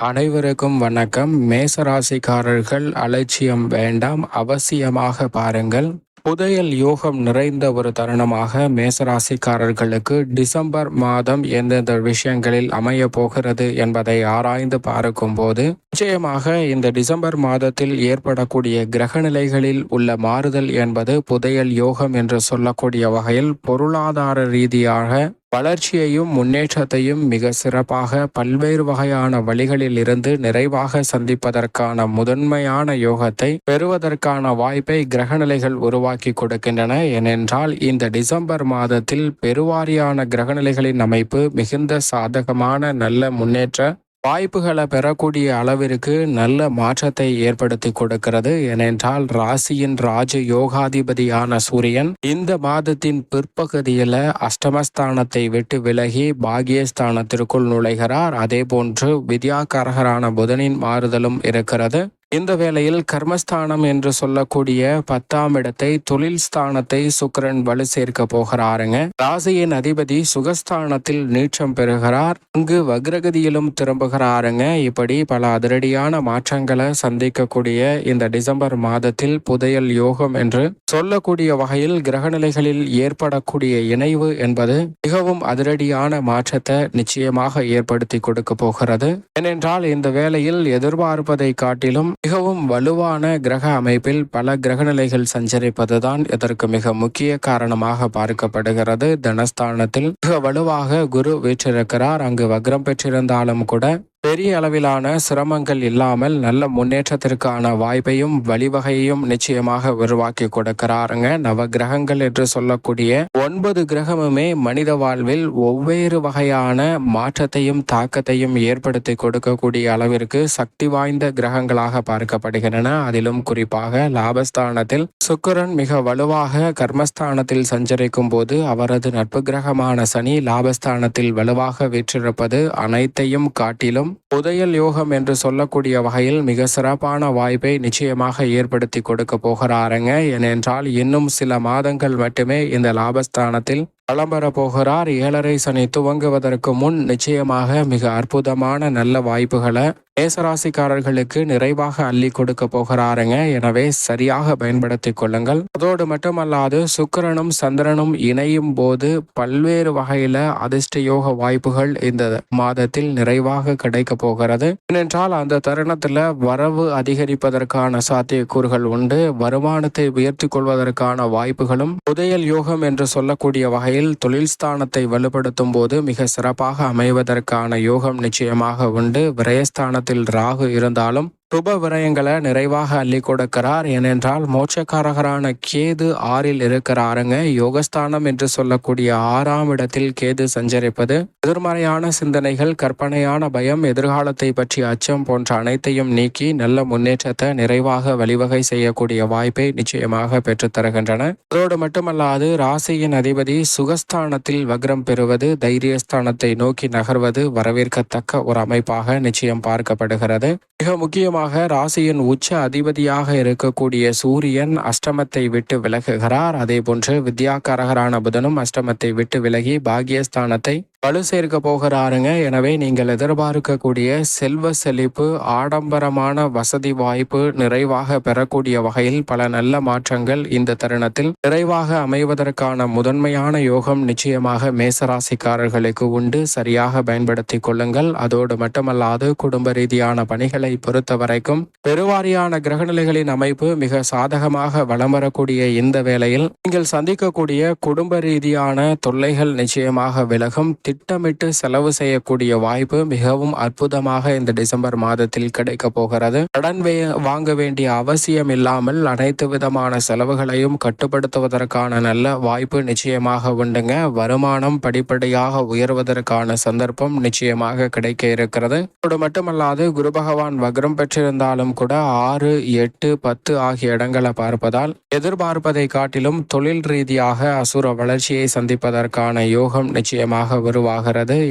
அனைவருக்கும் வணக்கம். மேசராசிக்காரர்கள் அலட்சியம் வேண்டாம், அவசியமாக பாருங்கள். புதையல் யோகம் நிறைந்த ஒரு தருணமாக மேசராசிக்காரர்களுக்கு டிசம்பர் மாதம் எந்தெந்த விஷயங்களில் அமைய போகிறது என்பதை ஆராய்ந்து பார்க்கும்போது நிச்சயமாக இந்த டிசம்பர் மாதத்தில் ஏற்படக்கூடிய கிரகநிலைகளில் உள்ள மாறுதல் என்பது புதையல் யோகம் என்று சொல்லக்கூடிய வகையில் பொருளாதார ரீதியாக வளர்ச்சியையும் முன்னேற்றத்தையும் மிக சிறப்பாக பல்வேறு வகையான வழிகளில் இருந்து நிறைவாக சந்திப்பதற்கான முதன்மையான யோகத்தை பெறுவதற்கான வாய்ப்பை கிரகநிலைகள் உருவாக்கி கொடுக்கின்றன. ஏனென்றால் இந்த டிசம்பர் மாதத்தில் பெருவாரியான கிரகநிலைகளின் அமைப்பு மிகுந்த சாதகமான நல்ல முன்னேற்ற வாய்ப்புகளை பெறக்கூடிய அளவிற்கு நல்ல மாற்றத்தை ஏற்படுத்தி கொடுக்கிறது. ஏனென்றால் ராசியின் ராஜ யோகாதிபதியான சூரியன் இந்த மாதத்தின் பிற்பகுதியில் அஷ்டமஸ்தானத்தை விட்டு விலகி பாகியஸ்தானத்திற்குள் நுழைகிறார். அதே போன்று வித்யாகாரகரான புதனின் மாறுதலும் இருக்கிறது. இந்த வேளையில் கர்மஸ்தானம் என்று சொல்லக்கூடிய 10ஆம் இடத்தை தொழில் ஸ்தானத்தை சுக்கிரன் வலு சேர்க்க போகிறாருங்க. ராசியின் அதிபதி சுகஸ்தானத்தில் நீச்சம் பெறுகிறார். அங்கு வக்ரகதியிலும் திரும்புகிறாருங்க. இப்படி பல அதிரடியான மாற்றங்களை சந்திக்கக்கூடிய இந்த டிசம்பர் மாதத்தில் புதையல் யோகம் என்று சொல்லக்கூடிய வகையில் கிரகநிலைகளில் ஏற்படக்கூடிய இணைவு என்பது மிகவும் அதிரடியான மாற்றத்தை நிச்சயமாக ஏற்படுத்தி கொடுக்க போகிறது. ஏனென்றால் இந்த வேளையில் எதிர்பார்ப்பதை காட்டிலும் மிகவும் வலுவான கிரக அமைப்பில் பல கிரகநிலைகள் சஞ்சரிப்பதுதான் இதற்கு மிக முக்கிய காரணமாக பார்க்கப்படுகிறது. தனஸ்தானத்தில் மிக வலுவாக குரு வீற்றிருக்கிறார். அங்கு வக்ரம் பெற்றிருந்தாலும் கூட பெரிய அளவிலான சிரமங்கள் இல்லாமல் நல்ல முன்னேற்றத்திற்கான வாய்ப்பையும் வழிவகையையும் நிச்சயமாக உருவாக்கி கொடுக்கிறாருங்க. நவ கிரகங்கள் என்று சொல்லக்கூடிய 9 கிரகமுமே மனித வாழ்வில் ஒவ்வொரு வகையான மாற்றத்தையும் தாக்கத்தையும் ஏற்படுத்தி கொடுக்கக்கூடிய அளவிற்கு சக்தி வாய்ந்த கிரகங்களாக பார்க்கப்படுகின்றன. அதிலும் குறிப்பாக லாபஸ்தானத்தில் சுக்கிரன் மிக வலுவாக கர்மஸ்தானத்தில் சஞ்சரிக்கும் போது அவரது நட்பு கிரகமான சனி லாபஸ்தானத்தில் வலுவாக வீற்றிருப்பது அனைத்தையும் காட்டிலும் புதையல் யோகம் என்று சொல்லக்கூடிய வகையில் மிக சிறப்பான வாய்ப்பை நிச்சயமாக ஏற்படுத்தி கொடுக்க போகிறாருங்க. ஏனென்றால் இன்னும் சில மாதங்கள் மட்டுமே இந்த லாபஸ்தானத்தில் வலம் பெற போகிறார். 7.5 சனி துவங்குவதற்கு முன் நிச்சயமாக மிக அற்புதமான நல்ல வாய்ப்புகளை மேசராசிக்காரர்களுக்கு நிறைவாக அள்ளி கொடுக்க போகிறாருங்க. எனவே சரியாக பயன்படுத்திக் கொள்ளுங்கள். அதோடு மட்டுமல்லாது சுக்கிரனும் சந்திரனும் இணையும் போது பல்வேறு வகையில அதிர்ஷ்ட யோக வாய்ப்புகள் இந்த மாதத்தில் நிறைவாக கிடைக்க போகிறது. ஏனென்றால் அந்த தருணத்துல வரவு அதிகரிப்பதற்கான சாத்தியக்கூறுகள் உண்டு. வருமானத்தை உயர்த்தி கொள்வதற்கான வாய்ப்புகளும் புதையல் யோகம் என்று சொல்லக்கூடிய வகையில் தொழில் ஸ்தானத்தை வலுப்படுத்தும் போது மிக சிறப்பாக அமைவதற்கான யோகம் நிச்சயமாக உண்டு. விரயஸ்தானத்தில் ராகு இருந்தாலும் சுப விரயங்களை நிறைவாக அள்ளி கொடுக்கிறார். ஏனென்றால் மோட்சக்காரகரான கேது 6ல் இருக்கிறாருங்க. யோகஸ்தானம் என்று சொல்லக்கூடிய 6ஆம் இடத்தில் கேது சஞ்சரிப்பது எதிர்மறையான சிந்தனைகள், கற்பனையான பயம், எதிர்காலத்தை பற்றி அச்சம் போன்ற அனைத்தையும் நீக்கி நல்ல முன்னேற்றத்தை நிறைவாக வழிவகை செய்யக்கூடிய வாய்ப்பை நிச்சயமாக பெற்றுத்தருகின்றன. அதோடு மட்டுமல்லாது ராசியின் அதிபதி சுகஸ்தானத்தில் வக்ரம் பெறுவது தைரியஸ்தானத்தை நோக்கி நகர்வது வரவேற்கத்தக்க ஒரு அமைப்பாக நிச்சயம் பார்க்கப்படுகிறது. மிக முக்கியமாக ராசியின் உச்ச அதிபதியாக இருக்கக்கூடிய சூரியன் அஷ்டமத்தை விட்டு விலகுகிறார். அதே போன்று வித்யாகாரகரான புதனும் அஷ்டமத்தை விட்டு விலகி பாகியஸ்தானத்தை வலு சேர்க்க போகிறாருங்க. எனவே நீங்கள் எதிர்பார்க்கக்கூடிய செல்வ செழிப்பு, ஆடம்பரமான வசதி வாய்ப்பு நிறைவாக பெறக்கூடிய வகையில் பல நல்ல மாற்றங்கள் இந்த தருணத்தில் நிறைவாக அமைவதற்கான முதன்மையான யோகம் நிச்சயமாக மேசராசிக்காரர்களுக்கு உண்டு. சரியாக பயன்படுத்திக் கொள்ளுங்கள். அதோடு மட்டுமல்லாது குடும்ப ரீதியான பணிகளை பொறுத்த வரைக்கும் பெருவாரியான கிரகநிலைகளின் அமைப்பு மிக சாதகமாக வலம் வரக்கூடிய இந்த வேளையில் நீங்கள் சந்திக்கக்கூடிய குடும்ப ரீதியான தொல்லைகள் நிச்சயமாக விலகும். திட்டமிட்டு செலவு செய்யக்கூடிய வாய்ப்பு மிகவும் அற்புதமாக இந்த டிசம்பர் மாதத்தில் கிடைக்க போகிறது. கடன் வாங்க வேண்டிய அவசியம் இல்லாமல் அனைத்து விதமான செலவுகளையும் கட்டுப்படுத்துவதற்கான நல்ல வாய்ப்பு நிச்சயமாக உண்டுங்க. வருமானம் படிப்படியாக உயர்வதற்கான சந்தர்ப்பம் நிச்சயமாக கிடைக்க இருக்கிறது. அதோடு மட்டுமல்லாது குரு பகவான் வக்ரம் பெற்றிருந்தாலும் கூட 6, 8, 10 ஆகிய இடங்களை பார்ப்பதால் எதிர்பார்ப்பதை காட்டிலும் தொழில் ரீதியாக அசுர வளர்ச்சியை சந்திப்பதற்கான யோகம் நிச்சயமாக உருவாகிறது.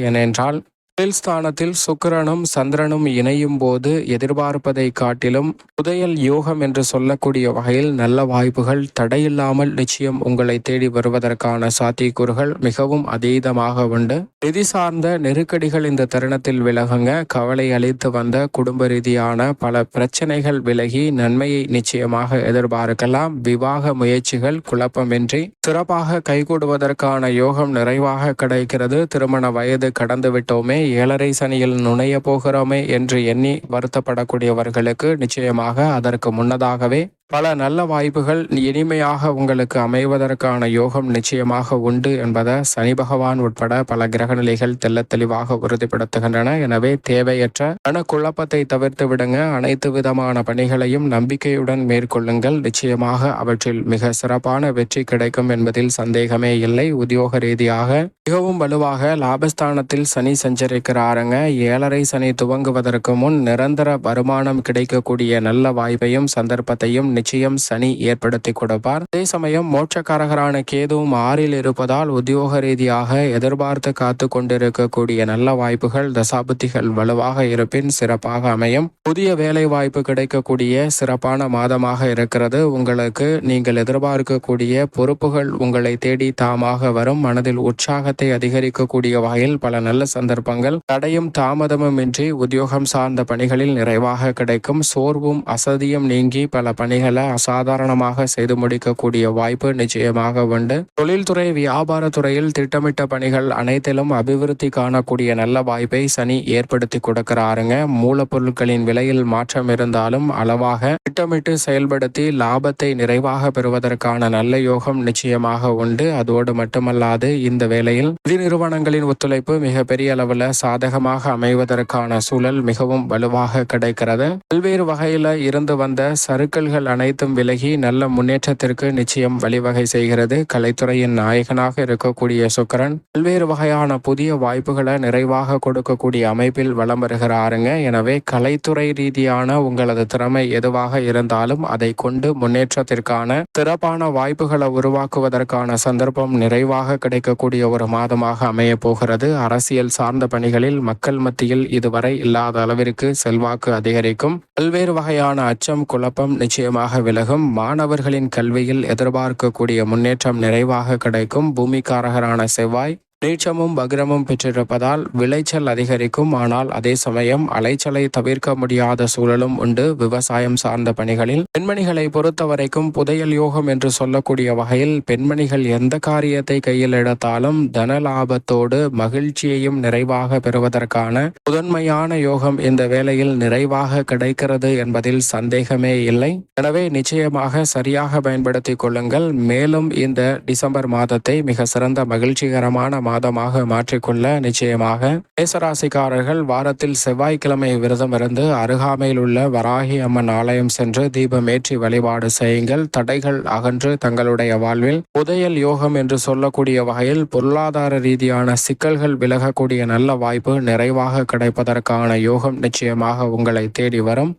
ஏனென்றால் தொழில் ஸ்தானத்தில் சுக்கிரனும் சந்திரனும் இணையும் போது எதிர்பார்ப்பதை காட்டிலும் புதையல் யோகம் என்று சொல்லக்கூடிய வகையில் நல்ல வாய்ப்புகள் தடையில்லாமல் நிச்சயம் உங்களை தேடி வருவதற்கான சாத்தியக்கூறுகள் மிகவும் அதீதமாக உண்டு. நிதி சார்ந்த நெருக்கடிகள் இந்த தருணத்தில் விலகுங்க. கவலை அளித்து வந்த குடும்ப ரீதியான பல பிரச்சனைகள் விலகி நன்மையை நிச்சயமாக எதிர்பார்க்கலாம். விவாக முயற்சிகள் குழப்பமின்றி சிறப்பாக கைகூடுவதற்கான யோகம் நிறைவாக கிடைக்கிறது. திருமண வயது கடந்து விட்டோமே, 7.5 சனியில் நுழைய போகிறோமே என்று எண்ணி வருத்தப்படக்கூடியவர்களுக்கு நிச்சயமாக அதற்கு முன்னதாகவே பல நல்ல வாய்ப்புகள் இனிமையாக உங்களுக்கு அமைவதற்கான யோகம் நிச்சயமாக உண்டு என்பதை சனி பகவான் உட்பட பல கிரகநிலைகள் தெல்ல தெளிவாக உறுதிப்படுத்துகின்றன. எனவே தேவையற்ற மனக்குழப்பத்தை தவிர்த்து விடுங்க. அனைத்து விதமான பணிகளையும் நம்பிக்கையுடன் மேற்கொள்ளுங்கள். நிச்சயமாக அவற்றில் மிக சிறப்பான வெற்றி கிடைக்கும் என்பதில் சந்தேகமே இல்லை. உத்தியோக ரீதியாக மிகவும் வலுவாக லாபஸ்தானத்தில் சனி சஞ்சரிக்கிறாருங்க. 7.5 சனி துவங்குவதற்கு முன் நிரந்தர வருமானம் கிடைக்கக்கூடிய நல்ல வாய்ப்பையும் சந்தர்ப்பத்தையும் நிச்சயம் சனி ஏற்படுத்தி கொடுப்பார். அதே சமயம் மோட்சக்காரகரான கேதுவும் 6ல் இருப்பதால் உத்தியோக ரீதியாக எதிர்பார்த்து காத்து கொண்டிருக்கக்கூடிய நல்ல வாய்ப்புகள் தசாபுத்திகள் வலுவாக இருப்பின் சிறப்பாக அமையும். புதிய வேலை வாய்ப்பு கிடைக்கக்கூடிய சிறப்பான மாதமாக இருக்கிறது. உங்களுக்கு நீங்கள் எதிர்பார்க்கக்கூடிய பொறுப்புகள் உங்களை தேடி தாமாக வரும். மனதில் உற்சாகத்தை அதிகரிக்கக்கூடிய வகையில் பல நல்ல சந்தர்ப்பங்கள் தடையும் தாமதமும் இன்றி உத்தியோகம் சார்ந்த பணிகளில் நிறைவாக கிடைக்கும். சோர்வும் அசதியும் நீங்கி பல பணிகளை அசாதாரணமாக செய்து முடிக்கக்கூடிய வாய்ப்பு நிச்சயமாக உண்டு. தொழில்துறை வியாபாரத்துறையில் திட்டமிட்ட பணிகள் அனைத்திலும் அபிவிருத்தி காணக்கூடிய நல்ல வாய்ப்பை சனி ஏற்படுத்தி கொடுக்கிறாருங்க. மூலப்பொருட்களின் விலையில் மாற்றம் இருந்தாலும் அளவாக திட்டமிட்டு செயல்படுத்தி லாபத்தை நிறைவாக பெறுவதற்கான நல்ல யோகம் நிச்சயமாக உண்டு. அதோடு மட்டுமல்லாது இந்த வேளையில் நிதி நிறுவனங்களின் ஒத்துழைப்பு மிக பெரிய அளவில் சாதகமாக அமைவதற்கான சூழல் மிகவும் வலுவாக கிடைக்கிறது. பல்வேறு வகையில இருந்து வந்த சறுக்கல்கள் அனைத்தும் விலகி நல்ல முன்னேற்றத்திற்கு நிச்சயம் வழிவகை செய்கிறது. கலைத்துறையின் நாயகனாக இருக்கக்கூடிய சுக்கிரன் பல்வேறு வகையான புதிய வாய்ப்புகளை நிறைவாக கொடுக்கக்கூடிய அமைப்பில் வலம் வருகிறாருங்க. எனவே கலைத்துறை ரீதியான உங்களது திறமை எதுவாக இருந்தாலும் அதை கொண்டு முன்னேற்றத்திற்கான சிறப்பான வாய்ப்புகளை உருவாக்குவதற்கான சந்தர்ப்பம் நிறைவாக கிடைக்கக்கூடிய ஒரு மாதமாக அமைய போகிறது. அரசியல் சார்ந்த பணிகளில் மக்கள் மத்தியில் இதுவரை இல்லாத அளவிற்கு செல்வாக்கு அதிகரிக்கும். பல்வேறு வகையான அச்சம் குழப்பம் நிச்சயமாக விலகும். மாணவர்களின் கல்வியில் எதிர்பார்க்கக்கூடிய முன்னேற்றம் நிறைவாக கிடைக்கும். பூமிக்காரகரான செவ்வாய் நீச்சமும் வக்ரமும் பெற்றிருப்பதால் விளைச்சல் அதிகரிக்கும். ஆனால் அதே சமயம் அலைச்சலை தவிர்க்க முடியாத சூழலும் உண்டு. விவசாயம் சார்ந்த பணிகளில் பெண்மணிகளை பொறுத்த வரைக்கும் புதையல் யோகம் என்று சொல்லக்கூடிய வகையில் பெண்மணிகள் எந்த காரியத்தை கையில் எடுத்தாலும் தன லாபத்தோடு மகிழ்ச்சியையும் நிறைவாக பெறுவதற்கான முதன்மையான யோகம் இந்த வேளையில் நிறைவாக கிடைக்கிறது என்பதில் சந்தேகமே இல்லை. எனவே நிச்சயமாக சரியாக பயன்படுத்திக் கொள்ளுங்கள். மேலும் இந்த டிசம்பர் மாதத்தை மிக சிறந்த மகிழ்ச்சிகரமான மாதமாக மாற்றிக்கொள்ள நிச்சயமாக மேசராசிக்காரர்கள் வாரத்தில் செவ்வாய்க்கிழமை விரதம் இருந்து அருகாமையில் உள்ள வராகி அம்மன் ஆலயம் சென்று தீபமேற்றி வழிபாடு செய்யுங்கள். தடைகள் அகன்று தங்களுடைய வாழ்வில் புதையல் யோகம் என்று சொல்லக்கூடிய வகையில் பொருளாதார ரீதியான சிக்கல்கள் விலகக்கூடிய நல்ல வாய்ப்பு நிறைவாக கிடைப்பதற்கான யோகம் நிச்சயமாக உங்களை தேடி வரும்.